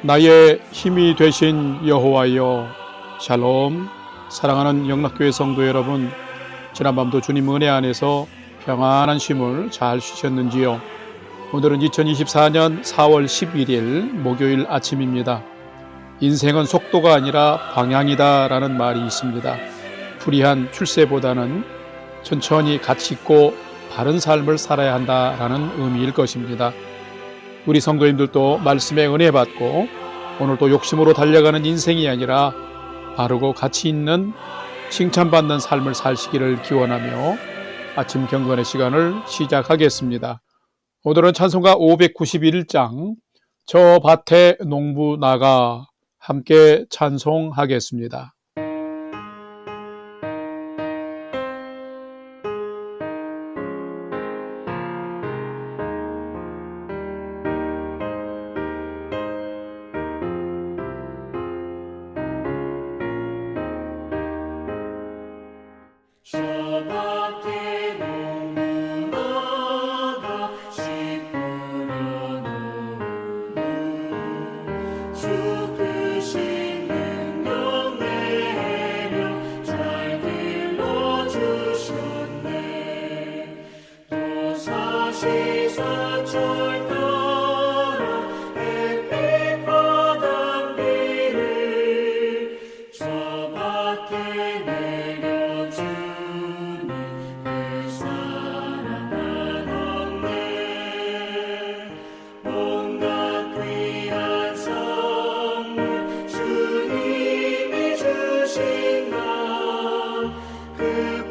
나의 힘이 되신 여호와여, 샬롬. 사랑하는 영락교회 성도 여러분, 지난밤도 주님 은혜 안에서 평안한 쉼을 잘 쉬셨는지요? 오늘은 2024년 4월 11일 목요일 아침입니다. 인생은 속도가 아니라 방향이다 라는 말이 있습니다. 불이한 출세보다는 천천히 가치 있고 바른 삶을 살아야 한다라는 의미일 것입니다. 우리 성도님들도 말씀에 은혜 받고 오늘도 욕심으로 달려가는 인생이 아니라 바르고 가치 있는 칭찬받는 삶을 사시기를 기원하며 아침 경건의 시간을 시작하겠습니다. 오늘은 찬송가 591장 저 밭에 농부 나가 함께 찬송하겠습니다. 저 밭에 농부 나가 씨 뿌려놓으니 주 크신 능력 내려 잘 길러주셨네. 또 사시사철 따라 햇빛과 단비를 저 밭에 내려주니 그 사랑은 없네. 온갖 귀한 선물 주님이 주신 것 그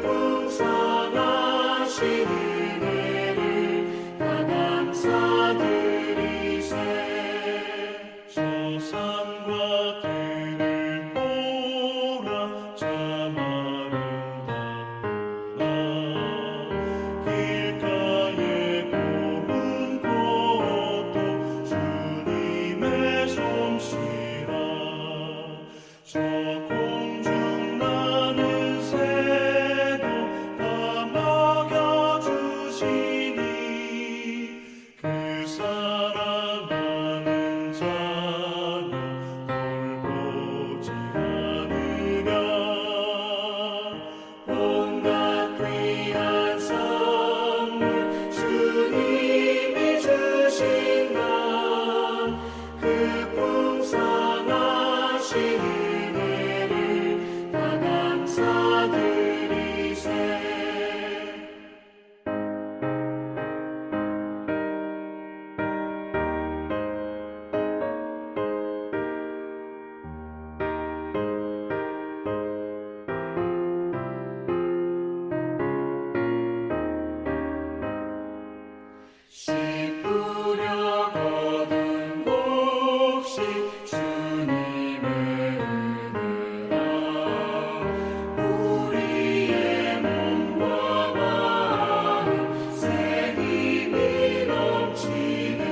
풍성하신 은혜를 다 감사드리세. 저 산과 들을 보라 참 아름답구나. 길가에 고운 꽃도 주님의 솜씨라. 저 공중 나는 새도 다 먹여주시니 그 사랑하는 자녀 돌보지 않으랴. 온갖 귀한 선물 주님이 주신 것 그 풍성하신 은혜를 다 감사드리세. 씨 뿌려 거둔 곡식 주님의 은혜라. 우리의 몸과 마음 새 힘이 넘치네.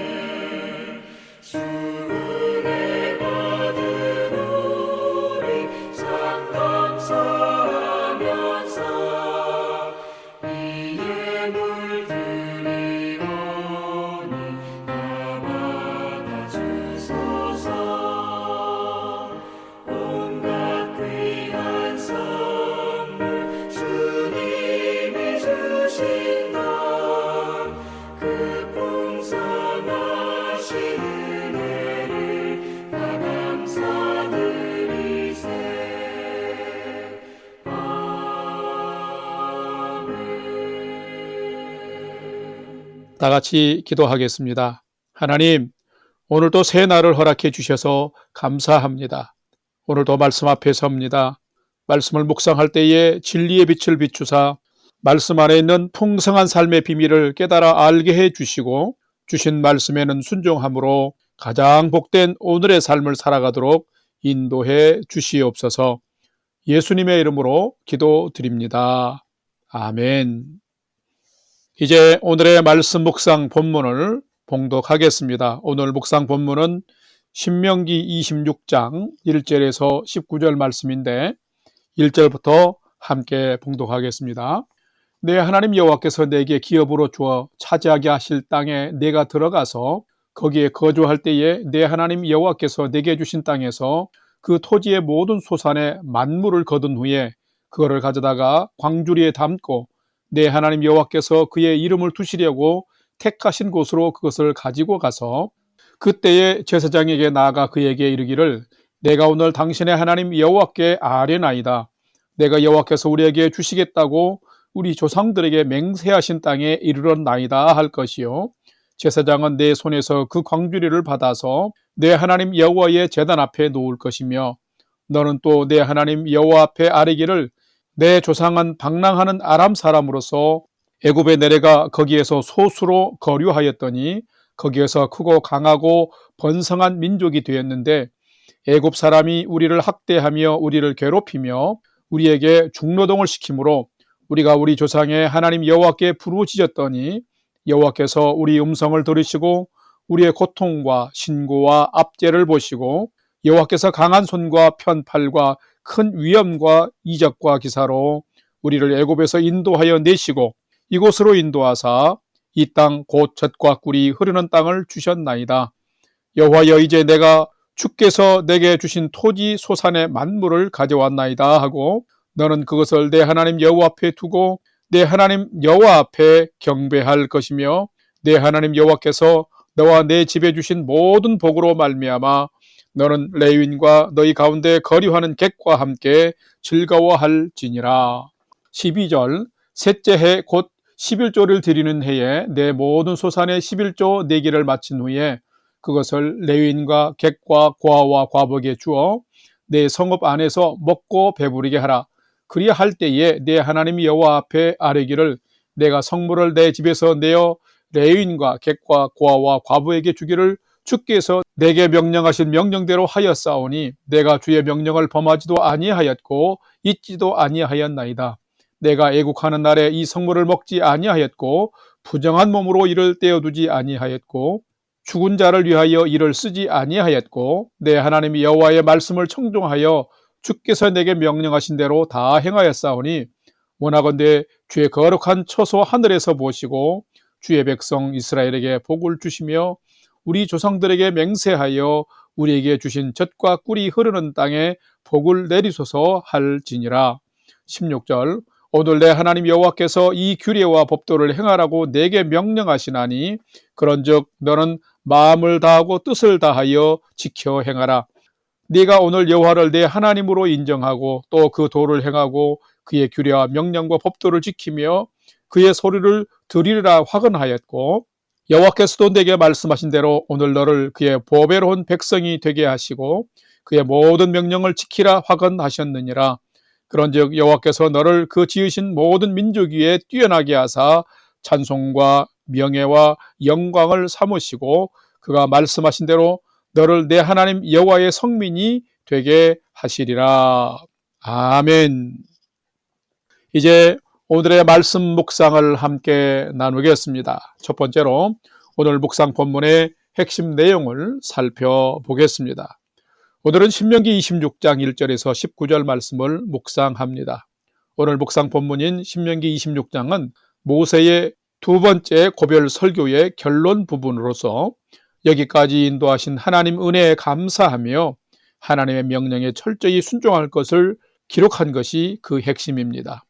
주 은혜 받은 우리 참 감사하면서 이 예물 드리오니 다 받아주소서. 온갖 귀한 선물 주님이 주신 것 그 풍성하신 은혜를 다 감사드리세. 아멘. 다 같이 기도하겠습니다. 하나님, 오늘도 새 날을 허락해 주셔서 감사합니다. 오늘도 말씀 앞에 섭니다. 말씀을 묵상할 때에 진리의 빛을 비추사 말씀 안에 있는 풍성한 삶의 비밀을 깨달아 알게 해 주시고 주신 말씀에는 순종함으로 가장 복된 오늘의 삶을 살아가도록 인도해 주시옵소서. 예수님의 이름으로 기도드립니다. 아멘. 이제 오늘의 말씀 묵상 본문을 봉독하겠습니다. 오늘 묵상 본문은 신명기 26장 1절에서 19절 말씀인데 1절부터 함께 봉독하겠습니다. 내 하나님 여호와께서 내게 기업으로 주어 차지하게 하실 땅에 내가 들어가서 거기에 거주할 때에 내 하나님 여호와께서 내게 주신 땅에서 그 토지의 모든 소산의 만물을 거둔 후에 그거를 가져다가 광주리에 담고 내 하나님 여호와께서 그의 이름을 두시려고 택하신 곳으로 그것을 가지고 가서 그때에 제사장에게 나아가 그에게 이르기를 내가 오늘 당신의 하나님 여호와께 아뢰나이다. 내가 여호와께서 우리에게 주시겠다고 우리 조상들에게 맹세하신 땅에 이르렀나이다 할 것이요. 제사장은 내 손에서 그 광주리를 받아서 내 하나님 여호와의 제단 앞에 놓을 것이며 너는 또 내 하나님 여호와 앞에 아뢰기를 내 조상은 방랑하는 아람 사람으로서 애굽에 내려가 거기에서 소수로 거류하였더니 거기에서 크고 강하고 번성한 민족이 되었는데 애굽 사람이 우리를 학대하며 우리를 괴롭히며 우리에게 중노동을 시키므로 우리가 우리 조상의 하나님 여호와께 부르짖었더니 여호와께서 우리 음성을 들으시고 우리의 고통과 신고와 압제를 보시고 여호와께서 강한 손과 편팔과 큰 위엄과 이적과 기사로 우리를 애굽에서 인도하여 내시고 이곳으로 인도하사 이 땅 곧 젖과 꿀이 흐르는 땅을 주셨나이다. 여호와여 이제 내가 주께서 내게 주신 토지 소산의 만물을 가져왔나이다 하고 너는 그것을 내 하나님 여호와 앞에 두고 내 하나님 여호와 앞에 경배할 것이며 내 하나님 여호와께서 너와 내 집에 주신 모든 복으로 말미암아 너는 레위인과 너희 가운데 거류하는 객과 함께 즐거워할지니라. 12절 셋째 해 곧 11조를 드리는 해에 내 모든 소산의 11조 내기를 마친 후에 그것을 레위인과 객과 고아와 과복에 주어 내 성읍 안에서 먹고 배부르게 하라. 그리할 때에 내 하나님 여호와 앞에 아뢰기를 내가 성물을 내 집에서 내어 레위인과 객과 고아와 과부에게 주기를 주께서 내게 명령하신 명령대로 하였사오니 내가 주의 명령을 범하지도 아니하였고 잊지도 아니하였나이다. 내가 애국하는 날에 이 성물을 먹지 아니하였고 부정한 몸으로 이를 떼어두지 아니하였고 죽은 자를 위하여 이를 쓰지 아니하였고 내 하나님 여호와의 말씀을 청종하여 주께서 내게 명령하신 대로 다 행하였사오니 원하건대 주의 거룩한 처소 하늘에서 보시고 주의 백성 이스라엘에게 복을 주시며 우리 조상들에게 맹세하여 우리에게 주신 젖과 꿀이 흐르는 땅에 복을 내리소서 할지니라. 16절 오늘 내 하나님 여호와께서 이 규례와 법도를 행하라고 내게 명령하시나니 그런즉 너는 마음을 다하고 뜻을 다하여 지켜 행하라. 네가 오늘 여호와를 내 하나님으로 인정하고 또 그 도를 행하고 그의 규례와 명령과 법도를 지키며 그의 소리를 들으리라 화근하였고 여호와께서도 내게 말씀하신 대로 오늘 너를 그의 보배로운 백성이 되게 하시고 그의 모든 명령을 지키라 화근하셨느니라. 그런즉 여호와께서 너를 그 지으신 모든 민족 위에 뛰어나게 하사 찬송과 명예와 영광을 삼으시고 그가 말씀하신 대로 너를 내 하나님 여호와의 성민이 되게 하시리라. 아멘. 이제 오늘의 말씀 묵상을 함께 나누겠습니다. 첫 번째로 오늘 묵상 본문의 핵심 내용을 살펴보겠습니다. 오늘은 신명기 26장 1절에서 19절 말씀을 묵상합니다. 오늘 묵상 본문인 신명기 26장은 모세의 두 번째 고별 설교의 결론 부분으로서 여기까지 인도하신 하나님 은혜에 감사하며 하나님의 명령에 철저히 순종할 것을 기록한 것이 그 핵심입니다.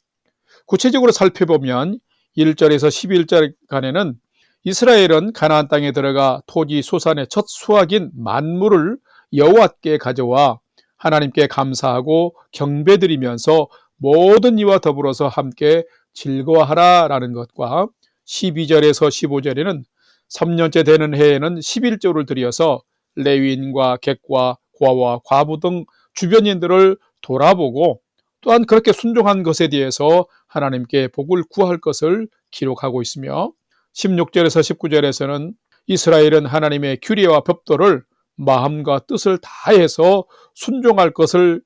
구체적으로 살펴보면 1절에서 11절간에는 이스라엘은 가나안 땅에 들어가 토지 소산의 첫 수확인 만물을 여호와께 가져와 하나님께 감사하고 경배드리면서 모든 이와 더불어서 함께 즐거워하라라는 것과 12절에서 15절에는 3년째 되는 해에는 11조를 드려서 레위인과 객과 고아와 과부 등 주변인들을 돌아보고 또한 그렇게 순종한 것에 대해서 하나님께 복을 구할 것을 기록하고 있으며 16절에서 19절에서는 이스라엘은 하나님의 규례와 법도를 마음과 뜻을 다해서 순종할 것을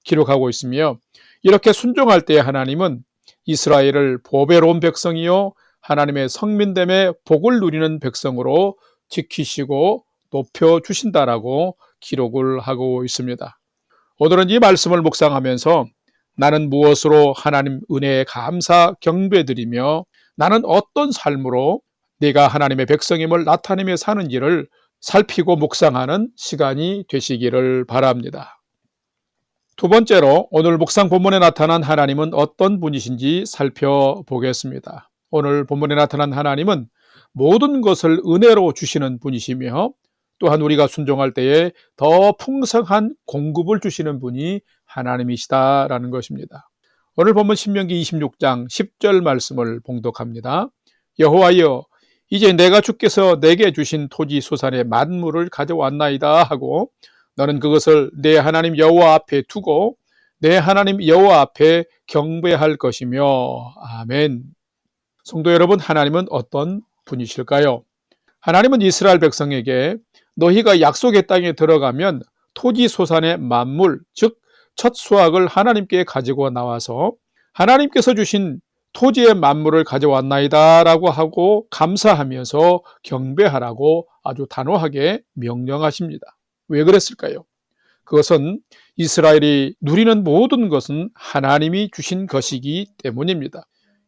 기록하고 있으며 이렇게 순종할 때 하나님은 이스라엘을 보배로운 백성이요 하나님의 성민됨의 복을 누리는 백성으로 지키시고 높여주신다라고 기록을 하고 있습니다. 오늘은 이 말씀을 묵상하면서 나는 무엇으로 하나님 은혜에 감사 경배드리며 나는 어떤 삶으로 내가 하나님의 백성임을 나타내며 사는지를 살피고 묵상하는 시간이 되시기를 바랍니다. 두 번째로 오늘 묵상 본문에 나타난 하나님은 어떤 분이신지 살펴보겠습니다. 오늘 본문에 나타난 하나님은 모든 것을 은혜로 주시는 분이시며 또한 우리가 순종할 때에 더 풍성한 공급을 주시는 분이 하나님이시다라는 것입니다. 오늘 본문 신명기 26장 10절 말씀을 봉독합니다. 여호와여, 이제 내가 주께서 내게 주신 토지 소산의 만물을 가져왔나이다 하고 너는 그것을 내 하나님 여호와 앞에 두고 내 하나님 여호와 앞에 경배할 것이며. 아멘. 성도 여러분, 하나님은 어떤 분이실까요? 하나님은 이스라엘 백성에게 너희가 약속의 땅에 들어가면 토지 소산의 만물, 즉 첫 수확을 하나님께 가지고 나와서 하나님께서 주신 토지의 만물을 가져왔나이다 라고 하고 감사하면서 경배하라고 아주 단호하게 명령하십니다. 왜 그랬을까요? 그것은 이스라엘이 누리는 모든 것은 하나님이 주신 것이기 때문입니다.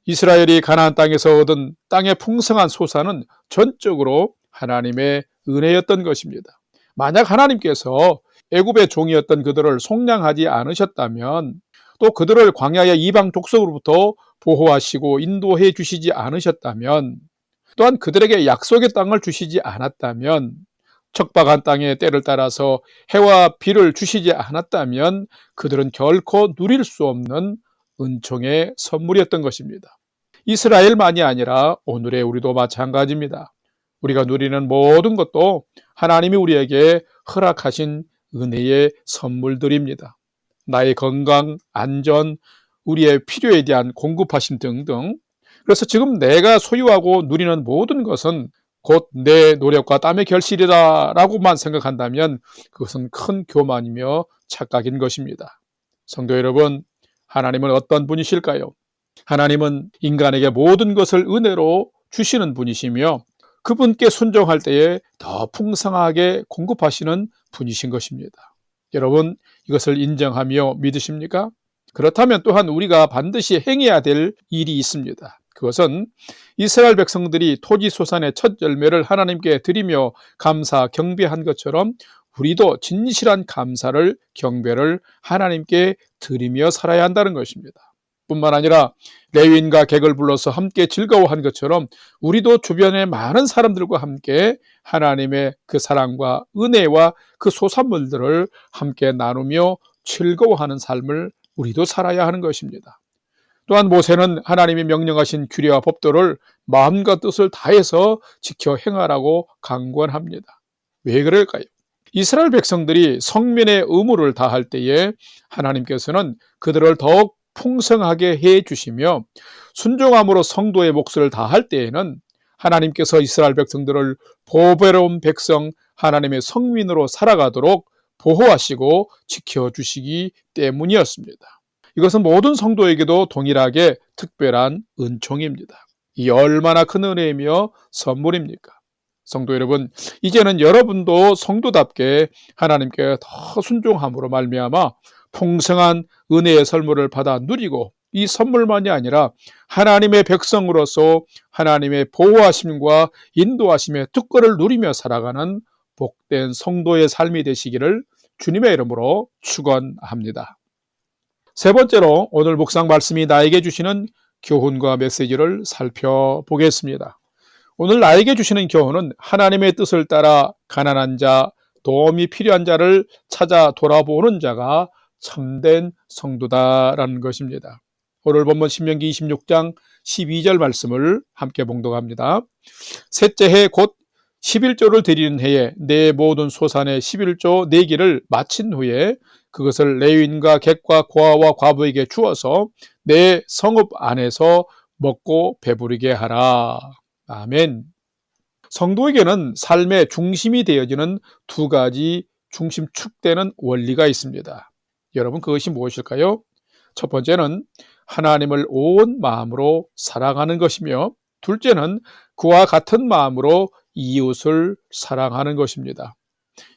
이스라엘이 가나안 땅에서 얻은 땅의 풍성한 소산은 전적으로 하나님의 은혜였던 것입니다. 만약 하나님께서 애굽의 종이었던 그들을 속량하지 않으셨다면, 또 그들을 광야의 이방 족속으로부터 보호하시고 인도해 주시지 않으셨다면, 또한 그들에게 약속의 땅을 주시지 않았다면, 척박한 땅의 때를 따라서 해와 비를 주시지 않았다면 그들은 결코 누릴 수 없는 은총의 선물이었던 것입니다. 이스라엘만이 아니라 오늘의 우리도 마찬가지입니다. 우리가 누리는 모든 것도 하나님이 우리에게 허락하신 은혜의 선물들입니다. 나의 건강, 안전, 우리의 필요에 대한 공급하심 등등. 그래서 지금 내가 소유하고 누리는 모든 것은 곧 내 노력과 땀의 결실이다라고만 생각한다면 그것은 큰 교만이며 착각인 것입니다. 성도 여러분, 하나님은 어떤 분이실까요? 하나님은 인간에게 모든 것을 은혜로 주시는 분이시며 그분께 순종할 때에 더 풍성하게 공급하시는 분이신 것입니다. 여러분, 이것을 인정하며 믿으십니까? 그렇다면 또한 우리가 반드시 행해야 될 일이 있습니다. 그것은 이스라엘 백성들이 토지 소산의 첫 열매를 하나님께 드리며 감사 경배한 것처럼 우리도 진실한 감사를 경배를 하나님께 드리며 살아야 한다는 것입니다. 뿐만 아니라 레위인과 객을 불러서 함께 즐거워한 것처럼 우리도 주변의 많은 사람들과 함께 하나님의 그 사랑과 은혜와 그 소산물들을 함께 나누며 즐거워하는 삶을 우리도 살아야 하는 것입니다. 또한 모세는 하나님이 명령하신 규례와 법도를 마음과 뜻을 다해서 지켜 행하라고 강권합니다. 왜 그럴까요? 이스라엘 백성들이 성민의 의무를 다할 때에 하나님께서는 그들을 더욱 풍성하게 해 주시며 순종함으로 성도의 몫을 다할 때에는 하나님께서 이스라엘 백성들을 보배로운 백성, 하나님의 성민으로 살아가도록 보호하시고 지켜주시기 때문이었습니다. 이것은 모든 성도에게도 동일하게 특별한 은총입니다. 이 얼마나 큰 은혜이며 선물입니까? 성도 여러분, 이제는 여러분도 성도답게 하나님께 더 순종함으로 말미암아 풍성한 은혜의 선물을 받아 누리고 이 선물만이 아니라 하나님의 백성으로서 하나님의 보호하심과 인도하심의 특권을 누리며 살아가는 복된 성도의 삶이 되시기를 주님의 이름으로 축원합니다. 세 번째로 오늘 묵상 말씀이 나에게 주시는 교훈과 메시지를 살펴보겠습니다. 오늘 나에게 주시는 교훈은 하나님의 뜻을 따라 가난한 자, 도움이 필요한 자를 찾아 돌아보는 자가 참된 성도다라는 것입니다. 오늘 본문 신명기 26장 12절 말씀을 함께 봉독합니다. 셋째 해 곧 11조를 드리는 해에 내 모든 소산의 11조 내기를 마친 후에 그것을 레위인과 객과 고아와 과부에게 주어서 내 성읍 안에서 먹고 배부르게 하라. 아멘. 성도에게는 삶의 중심이 되어지는 두 가지 중심축되는 원리가 있습니다. 여러분, 그것이 무엇일까요? 첫 번째는 하나님을 온 마음으로 사랑하는 것이며, 둘째는 그와 같은 마음으로 이웃을 사랑하는 것입니다.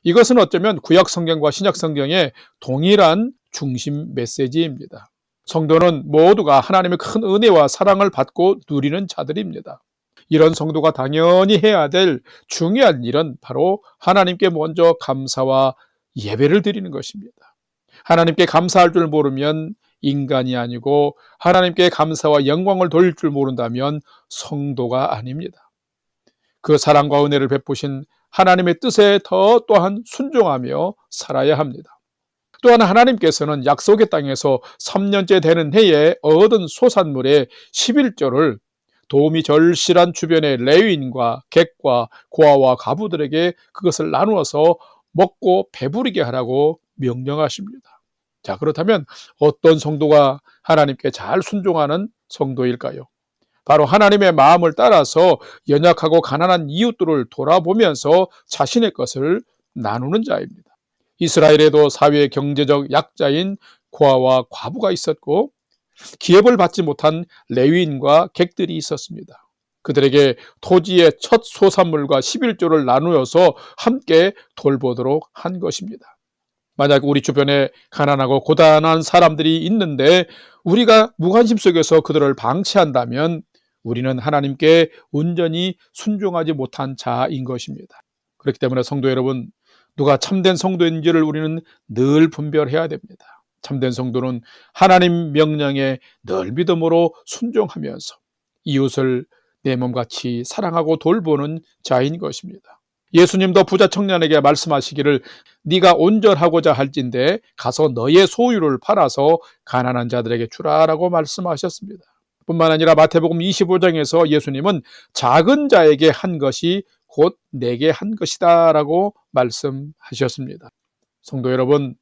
이것은 어쩌면 구약 성경과 신약 성경의 동일한 중심 메시지입니다. 성도는 모두가 하나님의 큰 은혜와 사랑을 받고 누리는 자들입니다. 이런 성도가 당연히 해야 될 중요한 일은 바로 하나님께 먼저 감사와 예배를 드리는 것입니다. 하나님께 감사할 줄 모르면 인간이 아니고 하나님께 감사와 영광을 돌릴 줄 모른다면 성도가 아닙니다. 그 사랑과 은혜를 베푸신 하나님의 뜻에 더 또한 순종하며 살아야 합니다. 또한 하나님께서는 약속의 땅에서 3년째 되는 해에 얻은 소산물의 11조를 도움이 절실한 주변의 레위인과 객과 고아와 과부들에게 그것을 나누어서 먹고 배부르게 하라고 명령하십니다. 자, 그렇다면 어떤 성도가 하나님께 잘 순종하는 성도일까요? 바로 하나님의 마음을 따라서 연약하고 가난한 이웃들을 돌아보면서 자신의 것을 나누는 자입니다. 이스라엘에도 사회 경제적 약자인 고아와 과부가 있었고 기업을 받지 못한 레위인과 객들이 있었습니다. 그들에게 토지의 첫 소산물과 11조를 나누어서 함께 돌보도록 한 것입니다. 만약 우리 주변에 가난하고 고단한 사람들이 있는데 우리가 무관심 속에서 그들을 방치한다면 우리는 하나님께 온전히 순종하지 못한 자인 것입니다. 그렇기 때문에 성도 여러분, 누가 참된 성도인지를 우리는 늘 분별해야 됩니다. 참된 성도는 하나님 명령에 늘 믿음으로 순종하면서 이웃을 내 몸같이 사랑하고 돌보는 자인 것입니다. 예수님도 부자 청년에게 말씀하시기를 네가 온전하고자 할진대 가서 너의 소유를 팔아서 가난한 자들에게 주라라고 말씀하셨습니다. 뿐만 아니라 마태복음 25장에서 예수님은 작은 자에게 한 것이 곧 내게 한 것이다 라고 말씀하셨습니다. 성도 여러분,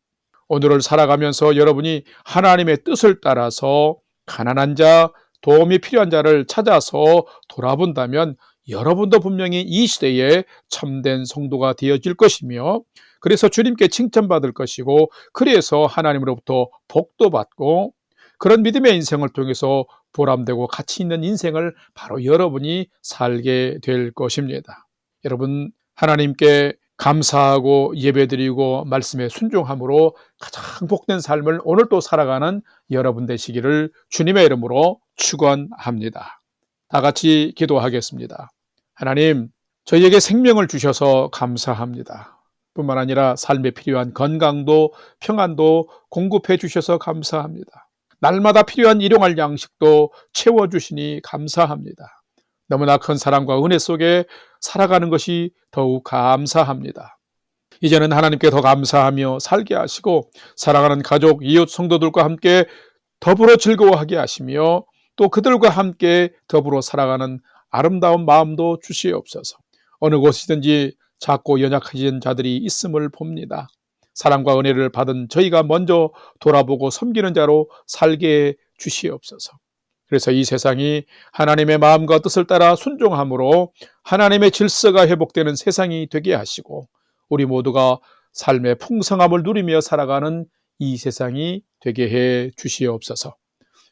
오늘을 살아가면서 여러분이 하나님의 뜻을 따라서 가난한 자, 도움이 필요한 자를 찾아서 돌아본다면 여러분도 분명히 이 시대에 참된 성도가 되어질 것이며 그래서 주님께 칭찬받을 것이고 그래서 하나님으로부터 복도 받고 그런 믿음의 인생을 통해서 보람되고 가치 있는 인생을 바로 여러분이 살게 될 것입니다. 여러분, 하나님께 감사하고 예배드리고 말씀에 순종함으로 가장 복된 삶을 오늘 또 살아가는 여러분 되시기를 주님의 이름으로 축원합니다. 다 같이 기도하겠습니다. 하나님, 저희에게 생명을 주셔서 감사합니다. 뿐만 아니라 삶에 필요한 건강도 평안도 공급해 주셔서 감사합니다. 날마다 필요한 일용할 양식도 채워주시니 감사합니다. 너무나 큰 사랑과 은혜 속에 살아가는 것이 더욱 감사합니다. 이제는 하나님께 더 감사하며 살게 하시고 사랑하는 가족, 이웃, 성도들과 함께 더불어 즐거워하게 하시며 또 그들과 함께 더불어 살아가는 아름다운 마음도 주시옵소서. 어느 곳이든지 작고 연약해진 자들이 있음을 봅니다. 사랑과 은혜를 받은 저희가 먼저 돌아보고 섬기는 자로 살게 주시옵소서. 그래서 이 세상이 하나님의 마음과 뜻을 따라 순종함으로 하나님의 질서가 회복되는 세상이 되게 하시고 우리 모두가 삶의 풍성함을 누리며 살아가는 이 세상이 되게 해 주시옵소서.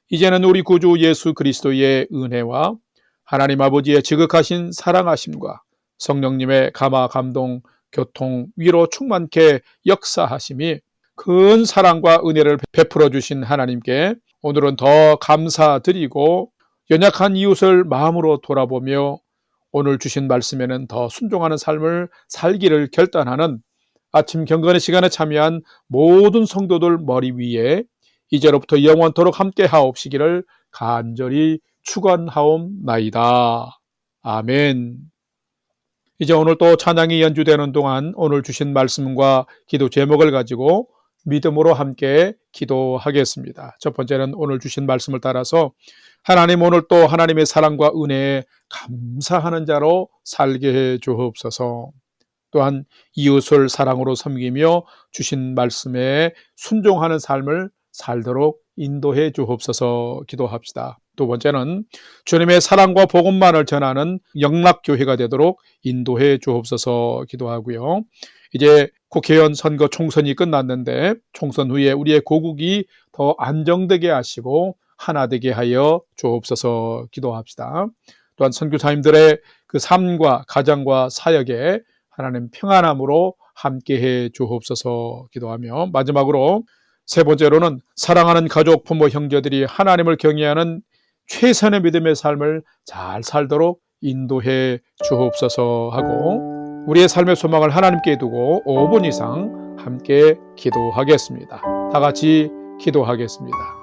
이제는 우리 구주 예수 그리스도의 은혜와 하나님 아버지의 지극하신 사랑하심과 성령님의 감화 감동 교통 위로 충만케 역사하심이 큰 사랑과 은혜를 베풀어 주신 하나님께 오늘은 더 감사드리고 연약한 이웃을 마음으로 돌아보며 오늘 주신 말씀에는 더 순종하는 삶을 살기를 결단하는 아침 경건의 시간에 참여한 모든 성도들 머리 위에 이제로부터 영원토록 함께 하옵시기를 간절히 축원하옵나이다. 아멘. 이제 오늘 또 찬양이 연주되는 동안 오늘 주신 말씀과 기도 제목을 가지고 믿음으로 함께 기도하겠습니다. 첫 번째는 오늘 주신 말씀을 따라서 하나님 오늘 또 하나님의 사랑과 은혜에 감사하는 자로 살게 해 주옵소서. 또한 이웃을 사랑으로 섬기며 주신 말씀에 순종하는 삶을 살도록 인도해 주옵소서 기도합시다. 두 번째는 주님의 사랑과 복음만을 전하는 영락교회가 되도록 인도해 주옵소서 기도하고요. 이제 국회의원 선거 총선이 끝났는데 총선 후에 우리의 고국이 더 안정되게 하시고 하나 되게 하여 주옵소서 기도합시다. 또한 선교사님들의 그 삶과 가정과 사역에 하나님 평안함으로 함께해 주옵소서 기도하며 마지막으로 세 번째로는 사랑하는 가족, 부모, 형제들이 하나님을 경외하는 최선의 믿음의 삶을 잘 살도록 인도해 주옵소서 하고 우리의 삶의 소망을 하나님께 두고 5분 이상 함께 기도하겠습니다. 다 같이 기도하겠습니다.